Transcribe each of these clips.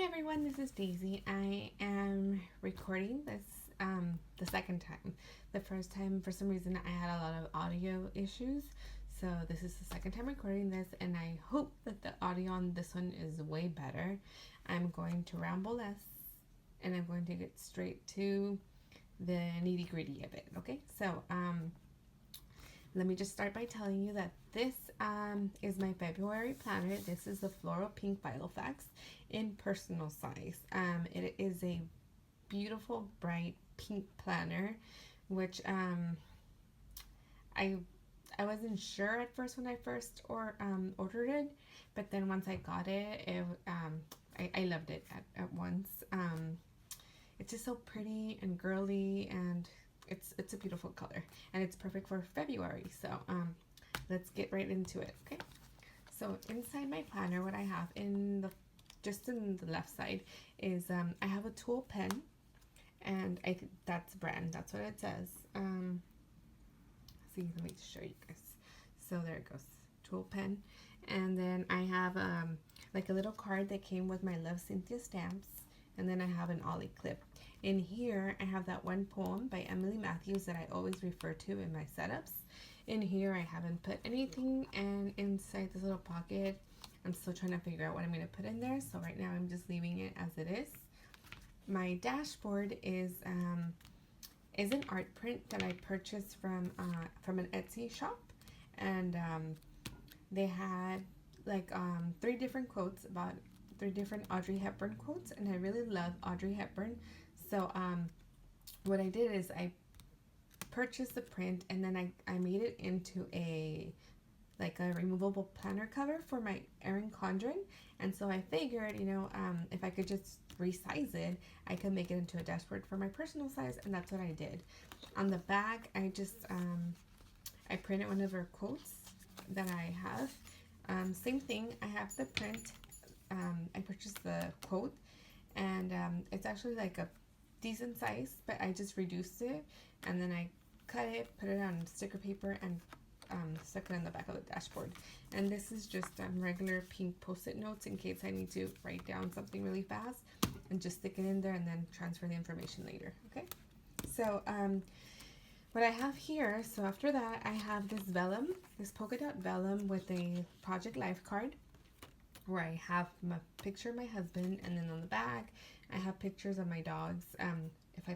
Hi everyone, this is Daisy. I am recording this the second time. The first time, for some reason, I had a lot of audio issues. So this is the second time recording this, and I hope that the audio on this one is way better. I'm going to ramble less, and I'm going to get straight to the nitty gritty of it. Okay, so let me just start by telling you that this is my February planner. This is the Fluoro Pink Filofax in personal size. It is a beautiful, bright pink planner, which I wasn't sure at first when I first ordered it, but then once I got it, I loved it at once. It's just so pretty and girly, and it's a beautiful color, and it's perfect for February. So let's get right into it. Okay, so inside my planner, what I have just in the left side is I have a Tul Pen, and I think that's brand, that's what it says. See, let me just show you guys. So there it goes, Tul Pen. And then I have like a little card that came with my Cynthia Stamps, and then I have an ollie clip. In here, I have that one poem by Emily Matthews that I always refer to in my setups. In here, I haven't put anything, and inside this little pocket, I'm still trying to figure out what I'm going to put in there. So right now, I'm just leaving it as it is. My dashboard is an art print that I purchased from an Etsy shop, and they had like 3 different quotes about 3 different Audrey Hepburn quotes, and I really love Audrey Hepburn. So what I did is I purchased the print, and then I made it into a removable planner cover for my Erin Condren. And so I figured, if I could just resize it, I could make it into a dashboard for my personal size, and that's what I did. On the back, I just I printed one of her quotes that I have. Same thing, I have the print. I purchased the quote, and it's actually like a decent size, but I just reduced it, and then I cut it, put it on sticker paper, and stuck it on the back of the dashboard. And this is just regular pink post-it notes in case I need to write down something really fast, and just stick it in there and then transfer the information later. Okay, so what I have here, so after that, I have this vellum, this polka dot vellum with a Project Life card, where I have my picture of my husband, and then on the back I have pictures of my dogs. If I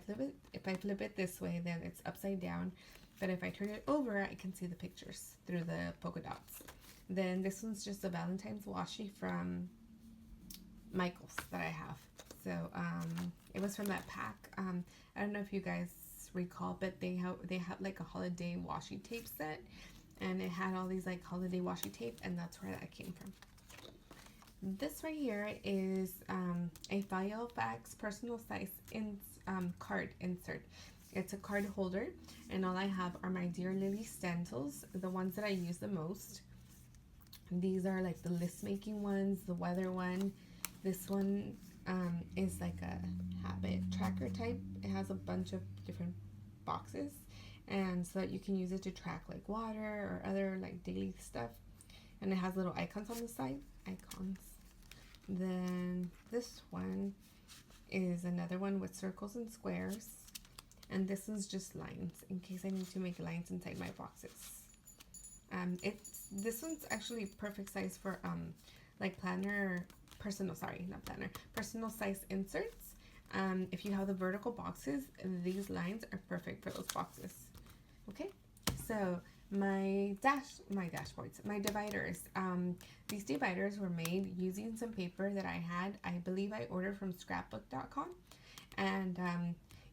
flip it this way, then it's upside down, but if I turn it over, I can see the pictures through the polka dots. Then this one's just a Valentine's washi from Michael's that I have. So it was from that pack. I don't know if you guys recall, but they have like a holiday washi tape set, and it had all these like holiday washi tape, and that's where that came from. This right here is a Filofax personal size card insert. It's a card holder, and all I have are my Dear Lily stencils, the ones that I use the most. These are like the list making ones, the weather one. This one is like a habit tracker type. It has a bunch of different boxes, and so that you can use it to track like water or other like daily stuff. And it has little icons on the side. Icons. Then this one is another one with circles and squares, and this is just lines in case I need to make lines inside my boxes. This one's actually perfect size for like personal size inserts. If you have the vertical boxes, these lines are perfect for those boxes. Okay, so my dividers. These dividers were made using some paper that I had. I believe I ordered from scrapbook.com, and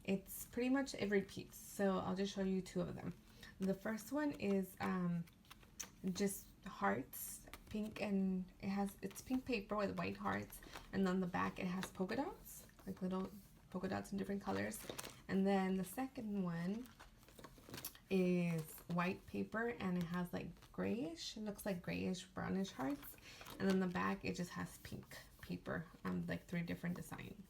it's pretty much, it repeats. So I'll just show you 2 of them. The first one is just hearts, pink, and it's pink paper with white hearts, and on the back it has polka dots, like little polka dots in different colors. And then the second one is white paper, and it has like grayish, it looks like grayish brownish hearts, and then the back it just has pink paper, like 3 different designs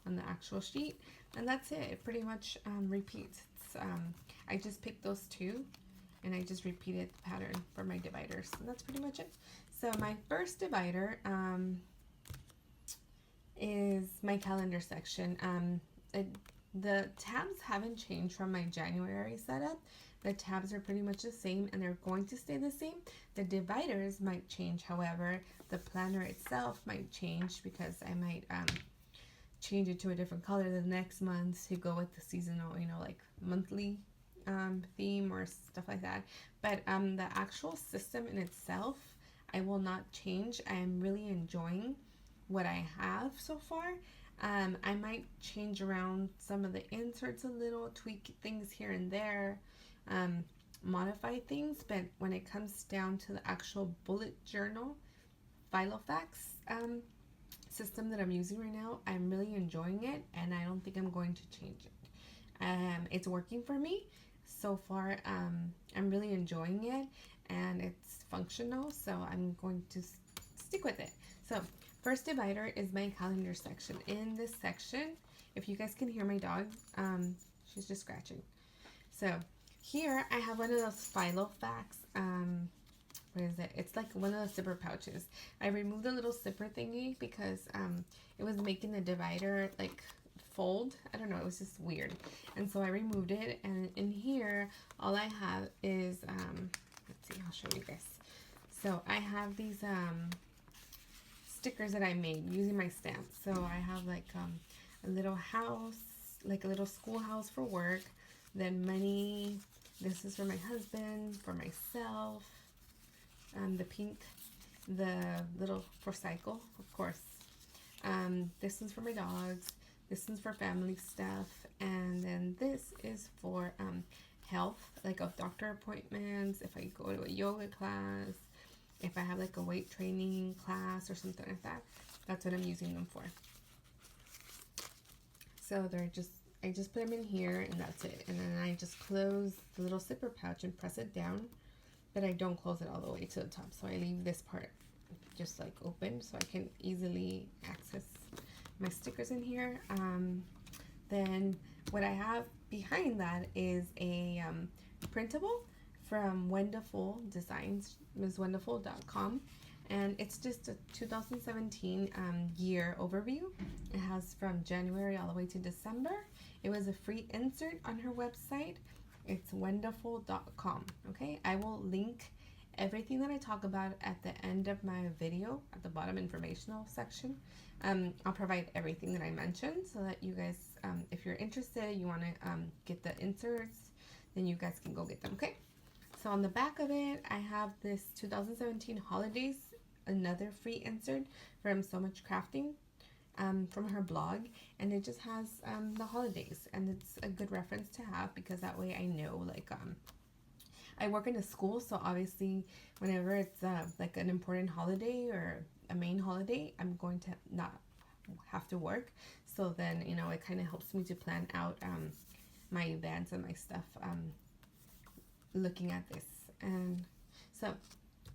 on the actual sheet, and that's it. It pretty much repeats. I just picked those 2, and I just repeated the pattern for my dividers, and that's pretty much it. So my first divider is my calendar section. The tabs haven't changed from my January setup. The tabs are pretty much the same and they're going to stay the same. The dividers might change, however. The planner itself might change because I might change it to a different color the next month to go with the seasonal, like monthly theme or stuff like that. But the actual system in itself, I will not change. I am really enjoying what I have so far. I might change around some of the inserts a little, tweak things here and there, modify things, but when it comes down to the actual bullet journal Filofax system that I'm using right now, I'm really enjoying it and I don't think I'm going to change it. It's working for me so far. I'm really enjoying it and it's functional, so I'm going to stick with it. So first divider is my calendar section. In this section, if you guys can hear my dog, she's just scratching. So here I have one of those Filofax, what is it? It's like one of those zipper pouches. I removed the little zipper thingy because it was making the divider like fold. I don't know, it was just weird. And so I removed it, and in here all I have is let's see, I'll show you guys. So I have these stickers that I made using my stamps. So I have like a little house, like a little schoolhouse for work, then money. This is for my husband, for myself, the pink, the little for cycle, of course. This one's for my dogs. This one's for family stuff, and then this is for health, like of doctor appointments, if I go to a yoga class, if I have like a weight training class or something like that. That's what I'm using them for. So I just put them in here and that's it. And then I just close the little zipper pouch and press it down, but I don't close it all the way to the top. So I leave this part just like open so I can easily access my stickers in here. Then what I have behind that is a printable from Wonderful Designs, MsWonderful.com, and it's just a 2017 year overview. It has from January all the way to December. It was a free insert on her website. It's wonderful.com. Okay, I will link everything that I talk about at the end of my video, at the bottom informational section. I'll provide everything that I mentioned so that you guys, if you're interested, you want to get the inserts, then you guys can go get them. Okay, so on the back of it, I have this 2017 holidays, another free insert from sewmuchcrafting, from her blog, and it just has the holidays, and it's a good reference to have because that way I know, like, I work in a school, so obviously whenever it's like an important holiday or a main holiday, I'm going to not have to work. So then, you know, it kind of helps me to plan out my events and my stuff looking at this. And so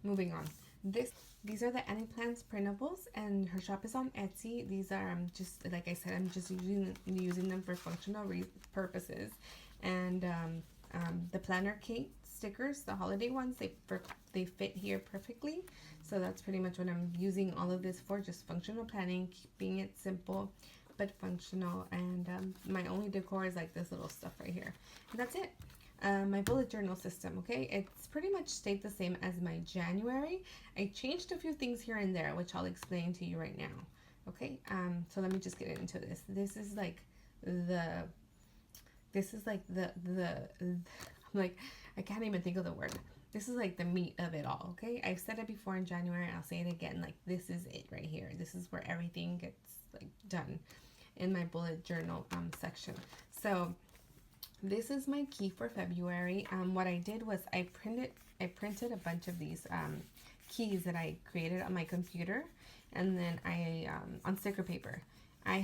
moving on, these are the Plans Printables, and her shop is on Etsy. These are just, like I said, I'm just using them for functional purposes. And the planner cake stickers, the holiday ones, they fit here perfectly. So that's pretty much what I'm using all of this for, just functional planning, keeping it simple but functional. And my only decor is like this little stuff right here, and that's it. My bullet journal system, okay, it's pretty much stayed the same as my January. I changed a few things here and there, which I'll explain to you right now. Okay, so let me just get into this. This is like the like, I can't even think of the word. This is like the meat of it all, okay? I've said it before in January, I'll say it again, like this is it right here. This is where everything gets like done in my bullet journal section. So this is my key for February. What I did was I printed a bunch of these keys that I created on my computer, and then I on sticker paper. I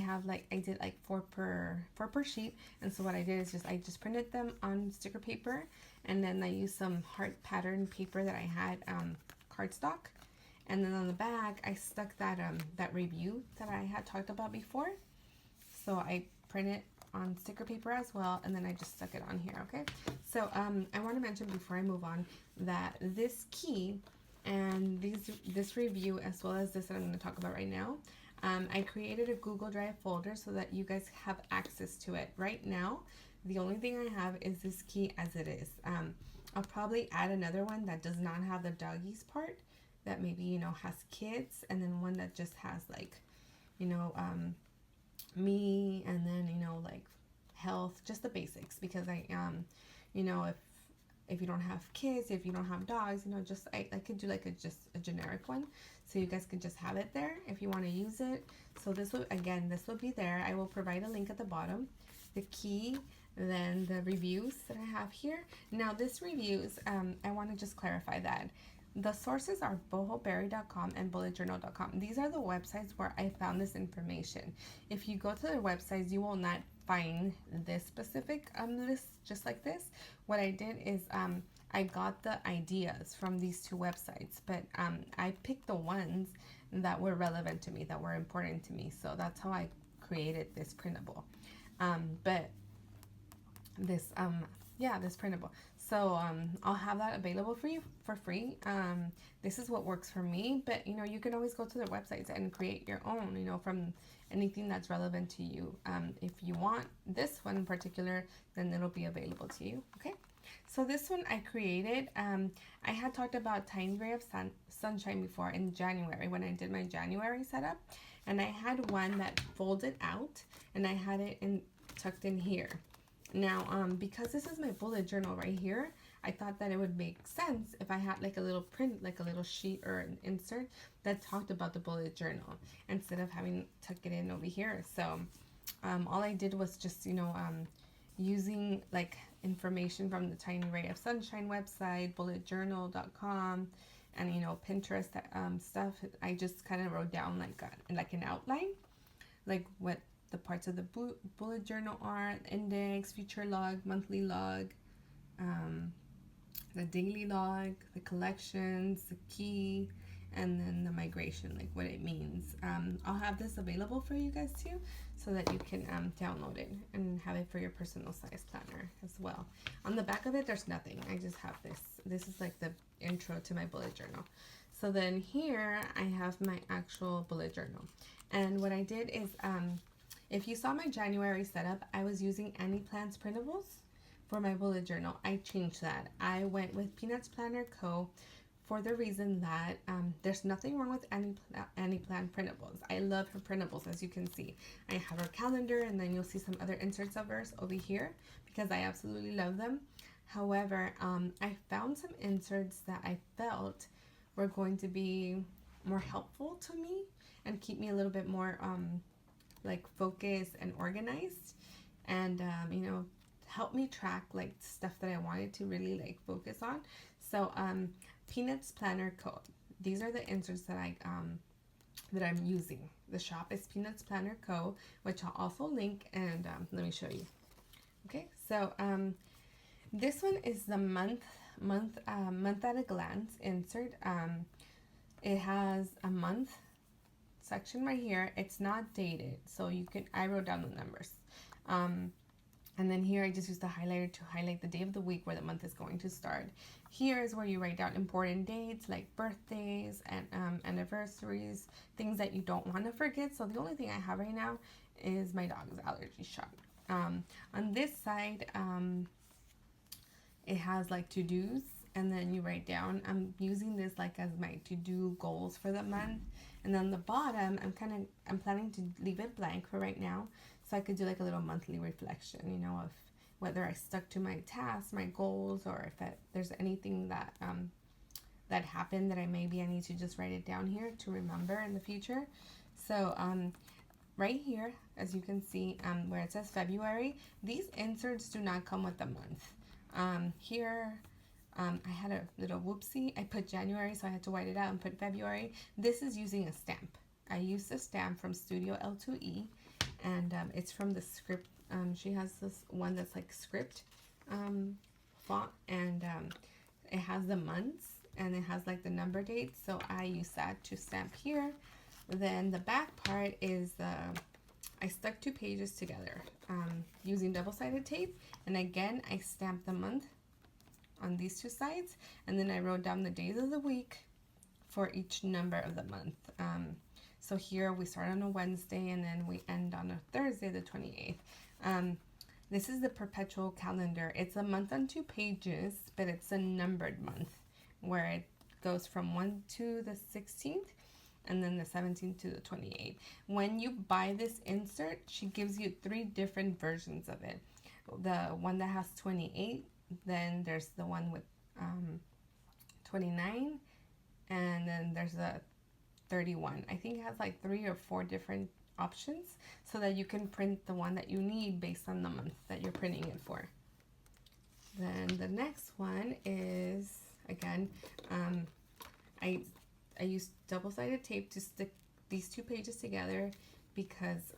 did like four per sheet, and so what I did is I just printed them on sticker paper, and then I used some heart pattern paper that I had, cardstock, and then on the back I stuck that that review that I had talked about before. So I printed on sticker paper as well, and then I just stuck it on here. Okay, so I want to mention before I move on that this key and this review, as well as this that I'm going to talk about right now, I created a Google Drive folder so that you guys have access to it. Right now, the only thing I have is this key as it is. I'll probably add another one that does not have the doggies part, that maybe, you know, has kids, and then one that just has like, you know, me, and then, you know, like health, just the basics, because I you know, if you don't have kids, if you don't have dogs, you know, just I could do like just a generic one, so you guys could just have it there if you want to use it. So this will, again, this will be there. I will provide a link at the bottom, the key, then the reviews that I have here. Now this reviews, I want to just clarify that the sources are bohoberry.com and bulletjournal.com. These are the websites where I found this information. If you go to their websites, you will not find this specific list just like this. What I did is I got the ideas from these two websites, but I picked the ones that were relevant to me, that were important to me. So that's how I created this printable. But this this printable. So I'll have that available for you for free. This is what works for me, but you know, you can always go to their websites and create your own, you know, from anything that's relevant to you. If you want this one in particular, then it'll be available to you. Okay, so this one I created. I had talked about Tiny Ray of Sunshine before in January when I did my January setup, and I had one that folded out, and I had it tucked in here. Now, because this is my bullet journal right here, I thought that it would make sense if I had like a little print, like a little sheet or an insert that talked about the bullet journal instead of having tuck it in over here. So all I did was just, you know, using like information from the Tiny Ray of Sunshine website, bulletjournal.com, and, you know, Pinterest stuff. I just kind of wrote down like an outline, like what the parts of the bullet journal are: index, future log, monthly log, the daily log, the collections, the key, and then the migration, like what it means. I'll have this available for you guys too, so that you can download it and have it for your personal size planner as well. On the back of it, there's nothing. I just have this. This is like the intro to my bullet journal. So then here I have my actual bullet journal. And what I did is, if you saw my January setup, I was using Plans Printables for my bullet journal. I changed that. I went with Peanuts Planner Co. for the reason that there's nothing wrong with Annie Plan Printables. I love her printables, as you can see. I have her calendar, and then you'll see some other inserts of hers over here because I absolutely love them. However, I found some inserts that I felt were going to be more helpful to me and keep me a little bit more like focused and organized, and you know, help me track like stuff that I wanted to really like focus on. So Peanuts Planner Co. These are the inserts that I'm using. The shop is Peanuts Planner Co., which I'll also link, and let me show you. Okay, so this one is the month at a glance insert. It has a month section right here. It's not dated, so you can, I wrote down the numbers, and then here I just used the highlighter to highlight the day of the week where the month is going to start. Here is where you write down important dates like birthdays and anniversaries, things that you don't want to forget. So the only thing I have right now is my dog's allergy shot. On this side, it has like to-dos, and then you write down, I'm using this like as my to-do goals for the month. And then the bottom, I'm planning to leave it blank for right now, so I could do like a little monthly reflection, you know, of whether I stuck to my tasks, my goals, or if there's anything that that happened that I need to just write it down here to remember in the future. So right here, as you can see, where it says February, these inserts do not come with the month. Here, I had a little whoopsie. I put January, so I had to white it out and put February. This is using a stamp. I used a stamp from Studio L2E, and it's from the script. She has this one that's like script font, and it has the months, and it has like the number dates, so I use that to stamp here. Then the back part is I stuck 2 pages together using double-sided tape, and again I stamped the month on these 2 sides, and then I wrote down the days of the week for each number of the month. So here we start on a Wednesday and then we end on a Thursday, the 28th. This is the perpetual calendar. It's a month on 2 pages, but it's a numbered month where it goes from 1 to the 16th and then the 17th to the 28th. When you buy this insert, she gives you 3 different versions of it. The one that has 28, then there's the one with 29, and then there's a 31. I think it has like 3 or 4 different options so that you can print the one that you need based on the month that you're printing it for. Then the next one is, again, I used double-sided tape to stick these 2 pages together because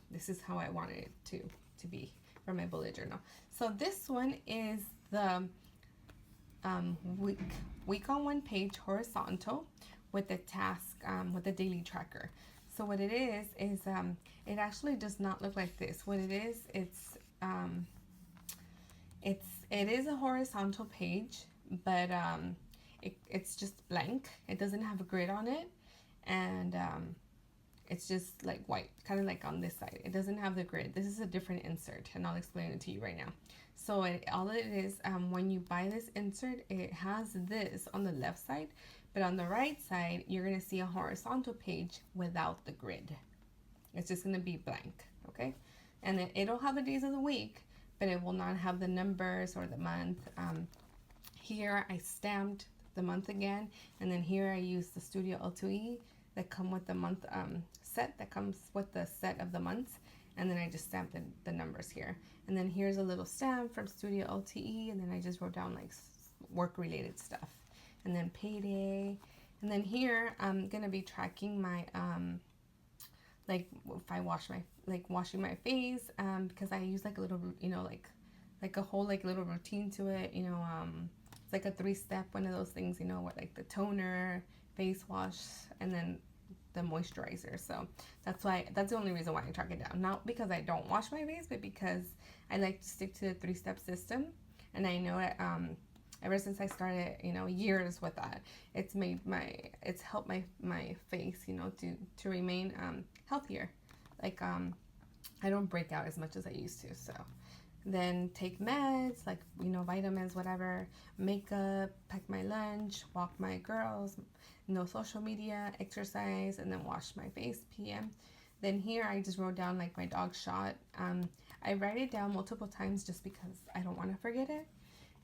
this is how I wanted it to be for my bullet journal. So this one is the week on 1 page horizontal with the task, with the daily tracker. So what it is it actually does not look like this. What it is, it is a horizontal page, but it's just blank. It doesn't have a grid on it, and it's just like white, kind of like on this side. It doesn't have the grid. This is a different insert, and I'll explain it to you right now. So all it is, when you buy this insert, it has this on the left side, but on the right side, you're going to see a horizontal page without the grid. It's just going to be blank, okay? And then it'll have the days of the week, but it will not have the numbers or the month. Here I stamped the month again, and then here I used the Studio L2E that come with the month set, that comes with the set of the months, and then I just stamped the numbers here. And then here's a little stamp from Studio LTE, and then I just wrote down like work-related stuff. And then payday, and then here I'm gonna be tracking my like if I washing my face, because I use like a little, you know, like a whole like little routine to it, you know. It's like a 3-step, one of those things, you know, what, like the toner, face wash, and then the moisturizer. So that's the only reason why I track it down. Not because I don't wash my face, but because I like to stick to the 3-step system, and I know it ever since I started, you know, years with that, it's helped my face, you know, to remain healthier. Like I don't break out as much as I used to. So then take meds, like, you know, vitamins, whatever, makeup, pack my lunch, walk my girls, no social media, exercise, and then wash my face PM. Then here I just wrote down like my dog shot. I write it down multiple times just because I don't want to forget it.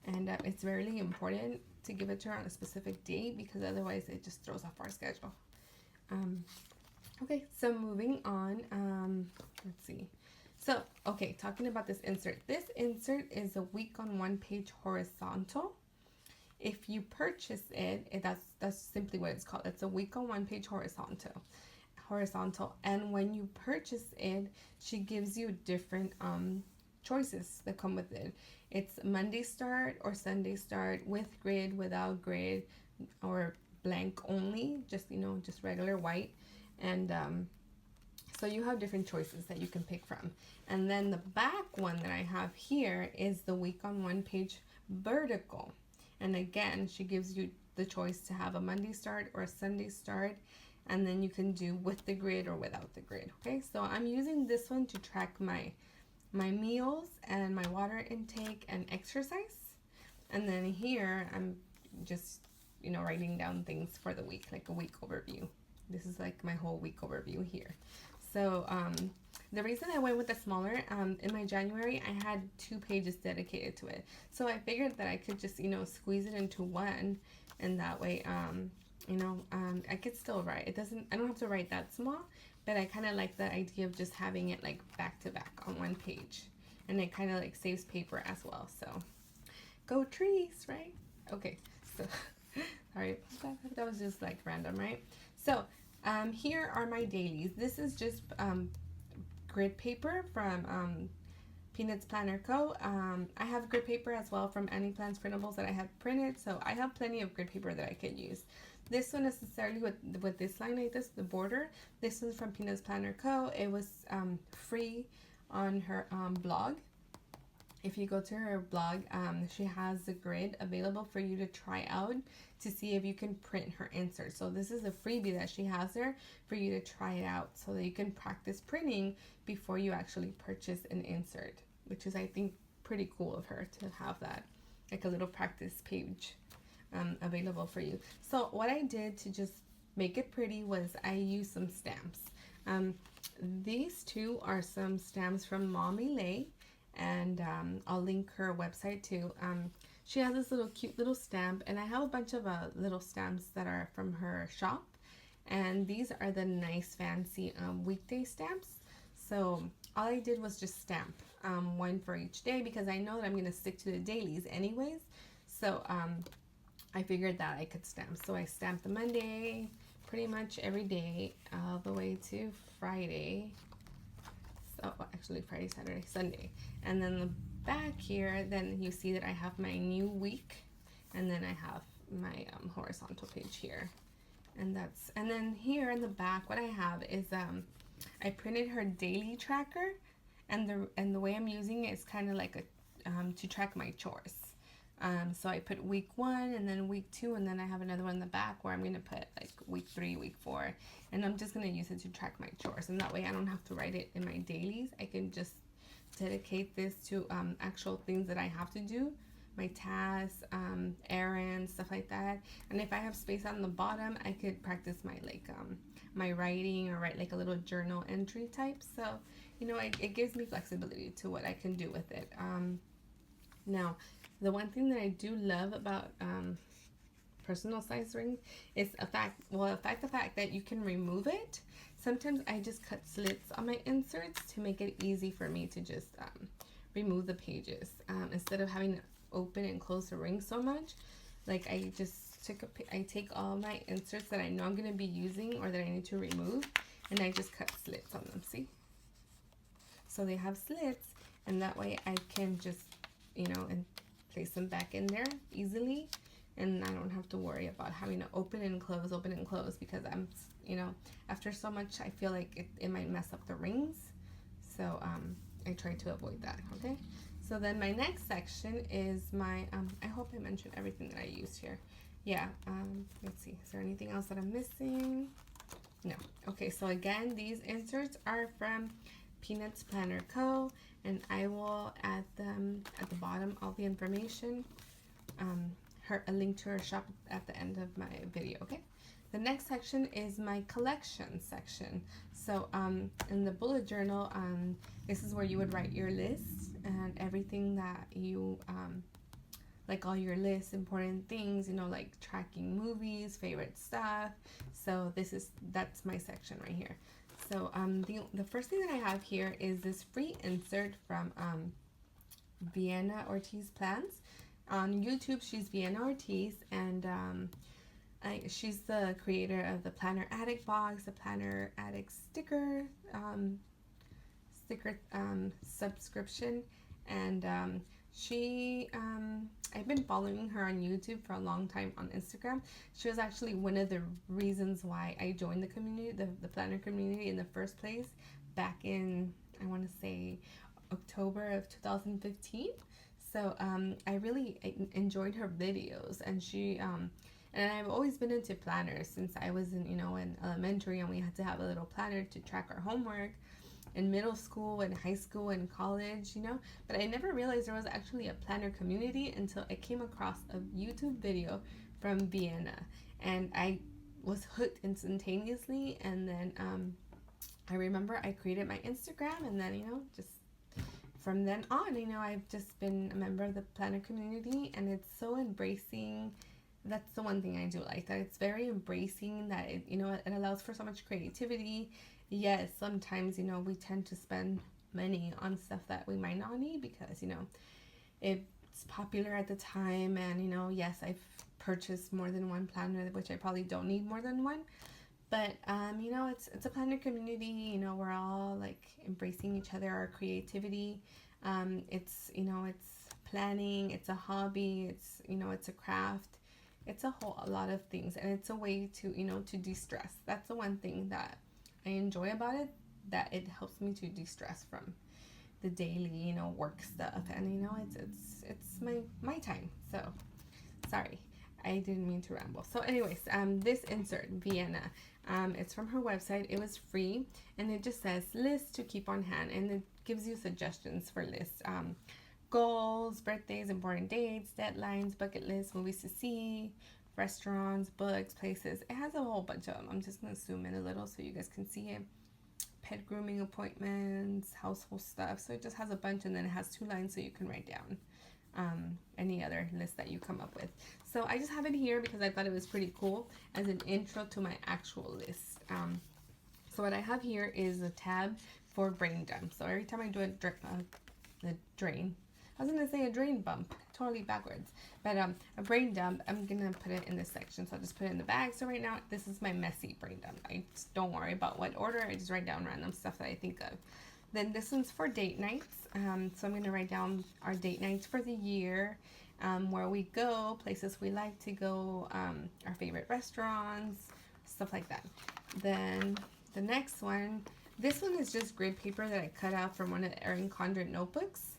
And it's really important to give it to her on a specific date, because otherwise it just throws off our schedule. Okay, so moving on. Let's see. So, okay, talking about this insert. This insert is a week on 1 page horizontal. If you purchase it, that's simply what it's called. It's a week on 1 page horizontal. And when you purchase it, she gives you different choices that come with it. It's Monday start or Sunday start, with grid, without grid, or blank only, just, you know, just regular white. And so you have different choices that you can pick from. And then the back one that I have here is the week on 1 page vertical. And again, she gives you the choice to have a Monday start or a Sunday start, and then you can do with the grid or without the grid. Okay, so I'm using this one to track my meals and my water intake and exercise. And then here I'm just, you know, writing down things for the week, like a week overview. This is like my whole week overview here. So the reason I went with the smaller, in my January I had 2 pages dedicated to it, so I figured that I could just, you know, squeeze it into one, and that way you know, I could still write. I don't have to write that small, but I kind of like the idea of just having it like back to back on 1 page, and it kind of like saves paper as well. So go trees, right? Okay, so sorry, that was just like random, right? So here are my dailies. This is just grid paper from Peanuts Planner Co. I have grid paper as well from any Plans Printables that I have printed, so I have plenty of grid paper that I could use. This one necessarily with this line like this, the border. This one's from Peanuts Planner Co. It was free on her blog. if you go to her blog, she has the grid available for you to try out to see if you can print her insert. So this is a freebie that she has there for you to try it out so that you can practice printing before you actually purchase an insert, which is, I think, pretty cool of her to have that, like a little practice page available for you. So what I did to just make it pretty was I used some stamps. These two are some stamps from Mommy Lay, and I'll link her website too. She has this little cute little stamp, and I have a bunch of little stamps that are from her shop, and these are the nice fancy weekday stamps. So all I did was just stamp one for each day, because I know that I'm going to stick to the dailies anyways. So I figured that I could stamp. So I stamped the Monday pretty much every day all the way to Friday. So actually Friday, Saturday, Sunday. And then the back here, then you see that I have my new week, and then I have my horizontal page here. And then here in the back, what I have is I printed her daily tracker, and the way I'm using it is kind of like a to track my chores. So I put week 1 and then week 2, and then I have another one in the back where I'm going to put like week 3, week 4, and I'm just going to use it to track my chores, and that way I don't have to write it in my dailies. I can just dedicate this to actual things that I have to do, my tasks, errands, stuff like that. And if I have space on the bottom, I could practice my my writing, or write like a little journal entry type. So it gives me flexibility to what I can do with it. Now, the one thing that I do love about personal size rings is the fact that you can remove it. Sometimes I just cut slits on my inserts to make it easy for me to just remove the pages instead of having to open and close the ring so much. Like I take all my inserts that I know I'm going to be using or that I need to remove, and I just cut slits on them. See? So they have slits, and that way I can just and place them back in there easily, and I don't have to worry about having to open and close, because I'm after so much I feel like it might mess up the rings. So I try to avoid that. Okay, so then my next section is my I hope I mentioned everything that I used here. Yeah, let's see, is there anything else that I'm missing? No. Okay, so again, these inserts are from Peanuts Planner Co., and I will add them at the bottom, all the information, a link to her shop at the end of my video. Okay, the next section is my collection section. So in the bullet journal, this is where you would write your list and everything that you like, all your lists, important things, like tracking movies, favorite stuff. So that's my section right here. So the first thing that I have here is this free insert from Vienna Ortiz Plans. On YouTube, she's Vienna Ortiz, and she's the creator of the Planner Addict box, the Planner Addict sticker subscription, and I've been following her on YouTube for a long time. On Instagram, she was actually one of the reasons why I joined the community, the planner community, in the first place, back in, I want to say, October of 2015. So I really enjoyed her videos, and and I've always been into planners since I was in elementary, and we had to have a little planner to track our homework. In middle school and high school and college, but I never realized there was actually a planner community until I came across a YouTube video from Vienna, and I was hooked instantaneously. And then I remember I created my Instagram, and then just from then on, I've just been a member of the planner community, and it's so embracing. That's the one thing I do like, that it's very embracing, that it allows for so much creativity. Yes, sometimes, we tend to spend money on stuff that we might not need because, it's popular at the time. And, yes, I've purchased more than one planner, which I probably don't need more than one. But, it's a planner community. We're all, like, embracing each other, our creativity. It's planning. It's a hobby. It's a craft. It's a lot of things. And it's a way to, to de-stress. That's the one thing that I enjoy about it, that it helps me to de-stress from. the daily, you know, work stuff, and you know, it's my time. So sorry, I didn't mean to ramble. So anyways, this insert, Vienna, it's from her website. It was free, and it just says lists to keep on hand, and it gives you suggestions for lists, goals, birthdays, important dates, deadlines, bucket lists, movies to see, restaurants, books, places. It has a whole bunch of them. I'm just gonna zoom in a little so you guys can see it. Pet grooming appointments, household stuff. So it just has a bunch, and then it has 2 lines so you can write down any other list that you come up with. So I just have it here because I thought it was pretty cool as an intro to my actual list. So what I have here is a tab for brain dump. So every time I do a drain, I was gonna say a drain bump, totally backwards, but a brain dump, I'm gonna put it in this section. So I'll just put it in the bag. So right now, this is my messy brain dump. I just don't worry about what order. I just write down random stuff that I think of. Then this one's for date nights. So I'm gonna write down our date nights for the year, where we go, places we like to go, our favorite restaurants, stuff like that. Then the next one, this one is just grid paper that I cut out from one of the Erin Condren notebooks.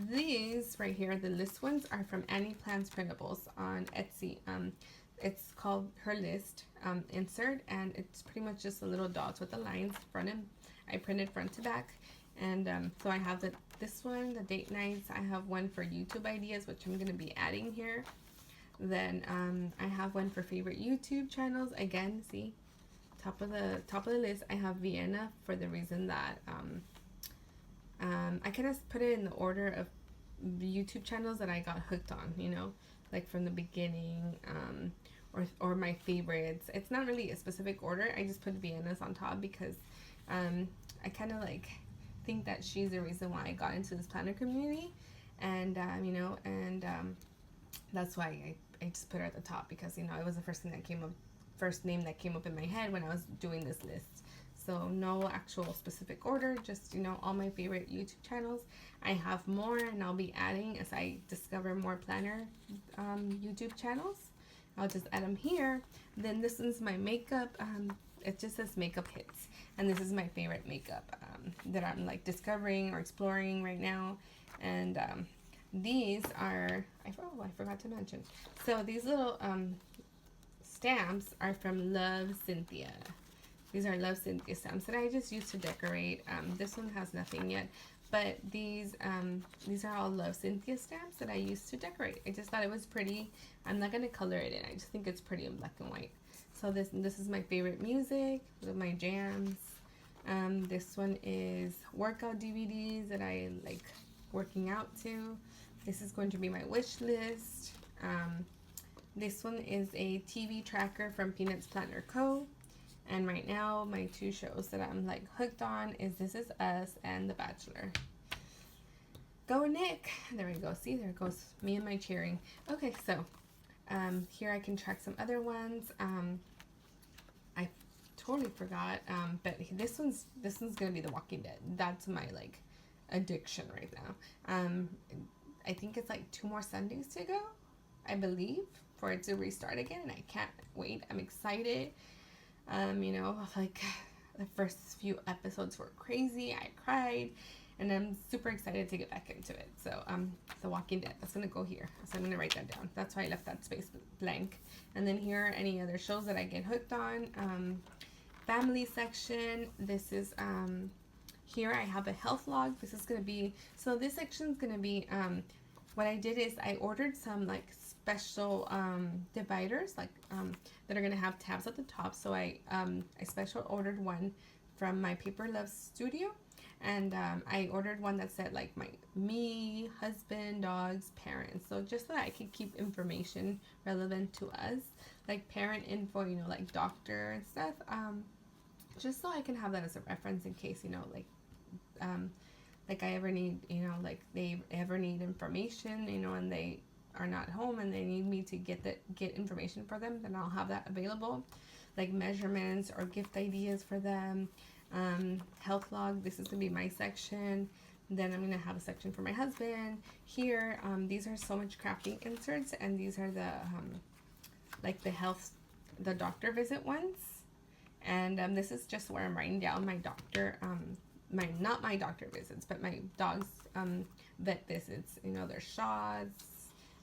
These right here, the list ones, are from Plans Printables on Etsy. It's called Her List Insert, and it's pretty much just a little dots with the lines front and I printed front to back. And so I have this one, the date nights. I have one for YouTube ideas, which I'm going to be adding here. Then I have one for favorite YouTube channels. Again, see, top of the list. I have Vienna for the reason that I kind of put it in the order of the YouTube channels that I got hooked on, you know, like from the beginning, or my favorites. It's not really a specific order. I just put Vienna's on top because I kind of like think that she's the reason why I got into this planner community, and you know, and that's why I just put her at the top, because you know it was the first name that came up in my head when I was doing this list. So no actual specific order, just, you know, all my favorite YouTube channels. I have more, and I'll be adding as I discover more planner YouTube channels. I'll just add them here. Then this is my makeup. It just says makeup hits, and this is my favorite makeup that I'm like discovering or exploring right now. And these are, I forgot to mention. So these little stamps are from Love Cynthia. These are Love Cynthia stamps that I just used to decorate. This one has nothing yet, but these are all Love Cynthia stamps that I used to decorate. I just thought it was pretty. I'm not gonna color it in. I just think it's pretty in black and white. So this is my favorite music, my jams. This one is workout DVDs that I like working out to. This is going to be my wish list. This one is a TV tracker from Peanuts Planner Co. And right now, my 2 shows that I'm like hooked on is This Is Us and The Bachelor. Go Nick! There we go. See, there goes me and my cheering. Okay, so here I can track some other ones. I totally forgot, but this one's gonna be The Walking Dead. That's my like addiction right now. I think it's like 2 more Sundays to go, I believe, for it to restart again, and I can't wait. I'm excited. You know, like the first few episodes were crazy. I cried, and I'm super excited to get back into it. So, The Walking Dead, that's gonna go here. So I'm gonna write that down. That's why I left that space blank. And then here are any other shows that I get hooked on. Family section. This is here I have a health log. This is gonna be, so this section is gonna be what I did is I ordered some like special dividers, like that are gonna have tabs at the top. So I special ordered one from my Paper Love studio, and I ordered one that said like me, husband, dogs, parents. So just so that I could keep information relevant to us, like parent info, you know, like doctor and stuff. Just so I can have that as a reference in case, you know, like I ever need, you know, like they ever need information, you know, and they are not home and they need me to get information for them, then I'll have that available, like measurements or gift ideas for them. Health log, this is gonna be my section. Then I'm gonna have a section for my husband here. These are So Much Crafting inserts, and these are the like the doctor visit ones. And this is just where I'm writing down my doctor not my doctor visits, but my dog's vet visits, you know, their shots,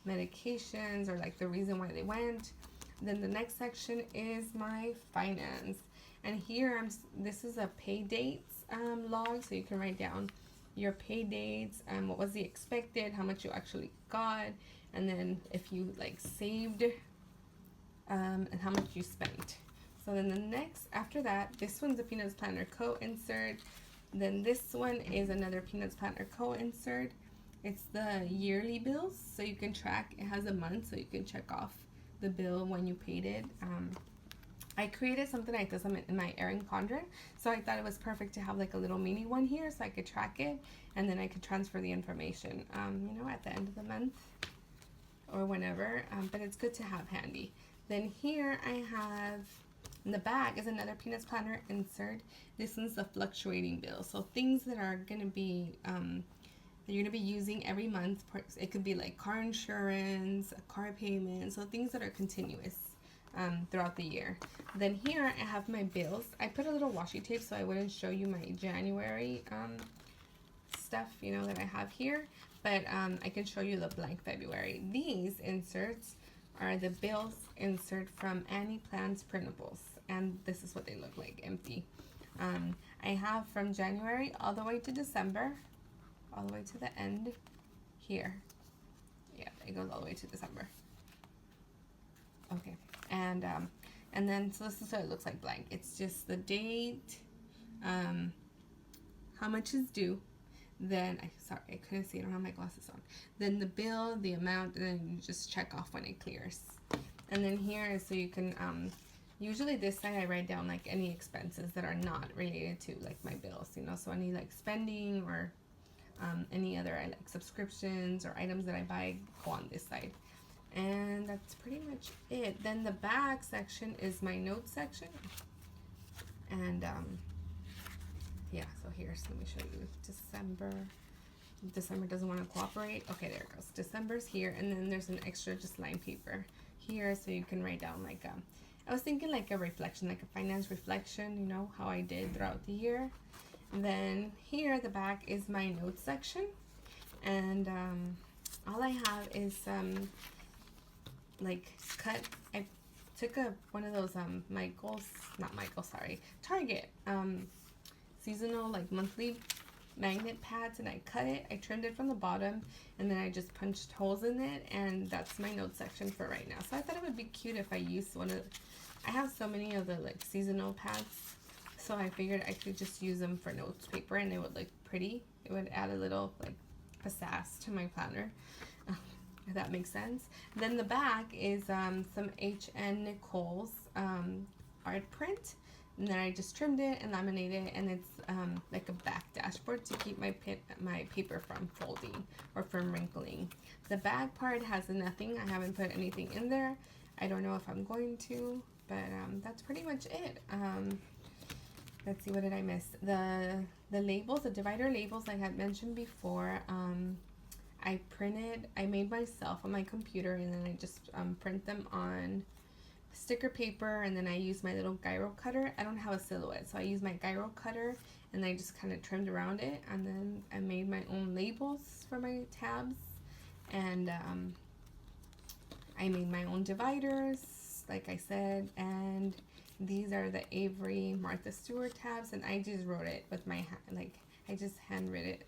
medications, or like the reason why they went. Then the next section is my finance, and here this is a pay dates log, so you can write down your pay dates and what was the expected, how much you actually got, and then if you like saved and how much you spent. So then the next after that, this one's a Peanuts Planner co-insert. Then this one is another Peanuts Planner co-insert. It's the yearly bills, so you can track. It has a month, so you can check off the bill when you paid it. I created something like this in my Erin Condren, so I thought it was perfect to have like a little mini one here, so I could track it, and then I could transfer the information, you know, at the end of the month or whenever. But it's good to have handy. Then here I have, in the back is another Peanuts Planner insert. This one's the fluctuating bill, so things that are gonna be that you're gonna be using every month. It could be like car insurance, a car payment, so things that are continuous throughout the year. Then here I have my bills. I put a little washi tape so I wouldn't show you my January stuff, you know, that I have here, but I can show you the blank February. These inserts are the bills insert from Annie Plans Printables, and this is what they look like, empty. I have from January all the way to December, all the way to the end here. Yeah, it goes all the way to December. Okay, and then so this is what it looks like blank. It's just the date, how much is due, then sorry, I couldn't see, I don't have my glasses on. Then the bill, the amount, and then you just check off when it clears. And then here is so you can usually this side I write down like any expenses that are not related to like my bills, you know, so any like spending or any other like subscriptions or items that I buy go on this side. And that's pretty much it. Then the back section is my notes section, and yeah, so here's, let me show you December doesn't want to cooperate. Okay, there it goes. December's here, and then there's an extra just line paper here, so you can write down like I was thinking like a reflection, like a finance reflection, you know, how I did throughout the year. And then here at the back is my notes section, and all I have is like I took one of those Target seasonal like monthly magnet pads, and I cut it, I trimmed it from the bottom, and then I just punched holes in it, and that's my notes section for right now. So I thought it would be cute if I used I have so many of the like seasonal pads, so I figured I could just use them for notes paper, and it would look pretty. It would add a little like pizzazz to my planner, if that makes sense. Then the back is some H.N. Nichols art print, and then I just trimmed it and laminated it, and it's like a back dashboard to keep my paper from folding or from wrinkling. The back part has nothing. I haven't put anything in there. I don't know if I'm going to, but that's pretty much it. Let's see, what did I miss? The labels, the divider labels, like I had mentioned before, I made myself on my computer, and then I just print them on sticker paper, and then I use my little gyro cutter. I don't have a silhouette, so I use my gyro cutter, and I just kind of trimmed around it, and then I made my own labels for my tabs, and I made my own dividers, like I said, and these are the Avery Martha Stewart tabs, and I just wrote it with my hand, like I just hand wrote it,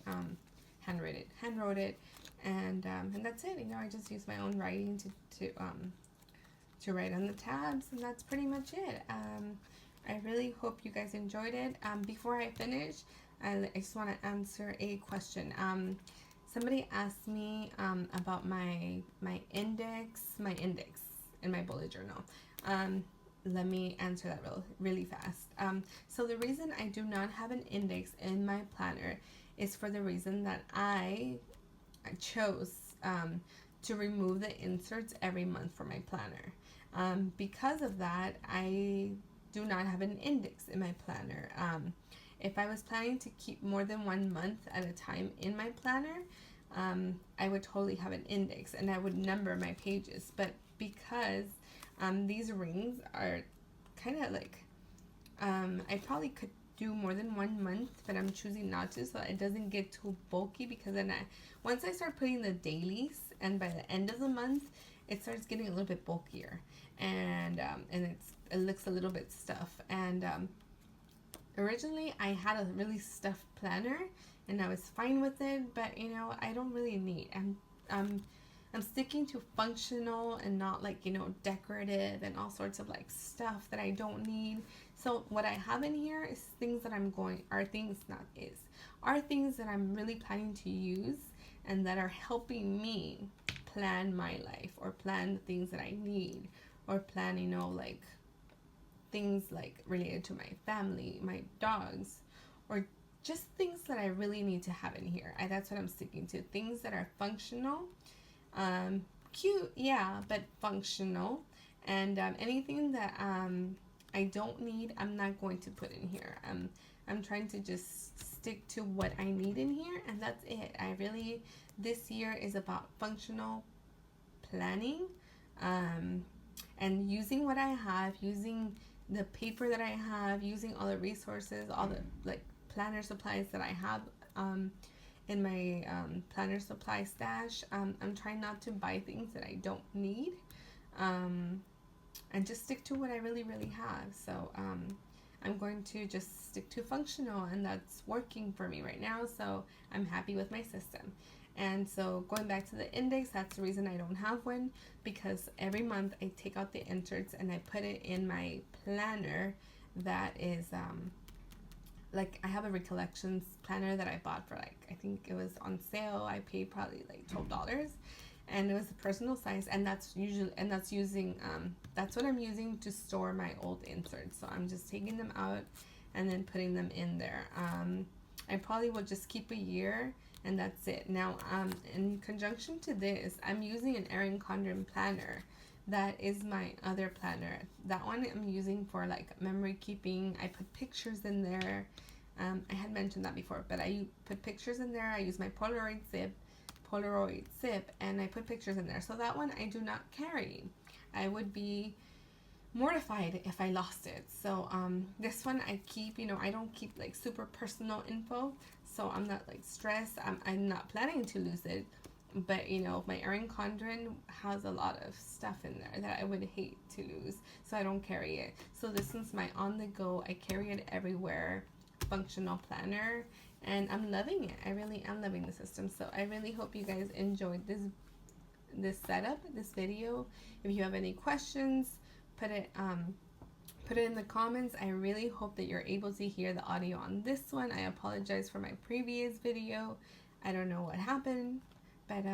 and that's it. You know, I just use my own writing to write on the tabs, and that's pretty much it. I really hope you guys enjoyed it. Before I finish, I just want to answer a question. Somebody asked me about my index in my bullet journal. Let me answer that really fast. So the reason I do not have an index in my planner is for the reason that I chose to remove the inserts every month for my planner. Because of that, I do not have an index in my planner. If I was planning to keep more than 1 month at a time in my planner, I would totally have an index, and I would number my pages. But because these rings are kind of like, I probably could do more than 1 month, but I'm choosing not to, so it doesn't get too bulky, because then once I start putting the dailies, and by the end of the month it starts getting a little bit bulkier, and it looks a little bit stuffed. And originally I had a really stuffed planner and I was fine with it, but you know, I don't really need, I'm sticking to functional and not like, you know, decorative and all sorts of like stuff that I don't need. So what I have in here is things that are things that I'm really planning to use and that are helping me plan my life, or plan the things that I need, or plan, you know, like things like related to my family, my dogs, or just things that I really need to have in here. That's what I'm sticking to. Things that are functional, cute, yeah, but functional. And anything that I don't need, I'm not going to put in here. I'm trying to just stick to what I need in here, and that's it. This year is about functional planning, and using what I have, using the paper that I have, using all the resources, all the like planner supplies that I have in my planner supply stash. I'm trying not to buy things that I don't need, and just stick to what I really have. So I'm going to just stick to functional, and that's working for me right now, so I'm happy with my system. And so going back to the index, that's the reason I don't have one, because every month I take out the inserts and I put it in my planner that is like, I have a recollections planner that I bought for like, I think it was on sale. I paid probably like $12, and it was a personal size, and that's using that's what I'm using to store my old inserts. So I'm just taking them out and then putting them in there. I probably will just keep a year, and that's it. Now in conjunction to this, I'm using an Erin Condren planner. That is my other planner. That one I'm using for like memory keeping. I put pictures in there. I had mentioned that before, but I put pictures in there. I use my Polaroid zip, and I put pictures in there. So that one I do not carry. I would be mortified if I lost it. So this one I keep. You know, I don't keep like super personal info, so I'm not like stressed. I'm not planning to lose it. But you know, my Erin Condren has a lot of stuff in there that I would hate to lose, so I don't carry it. So this is my on the go, I carry it everywhere functional planner, and I'm loving it. I really am loving the system. So I really hope you guys enjoyed this setup, this video. If you have any questions, put it in the comments. I really hope that you're able to hear the audio on this one. I apologize for my previous video. I don't know what happened. But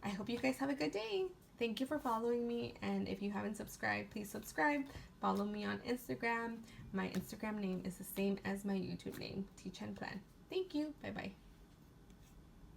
I hope you guys have a good day. Thank you for following me, and if you haven't subscribed, please subscribe. Follow me on Instagram. My Instagram name is the same as my YouTube name, Teach and Plan. Thank you. Bye-bye.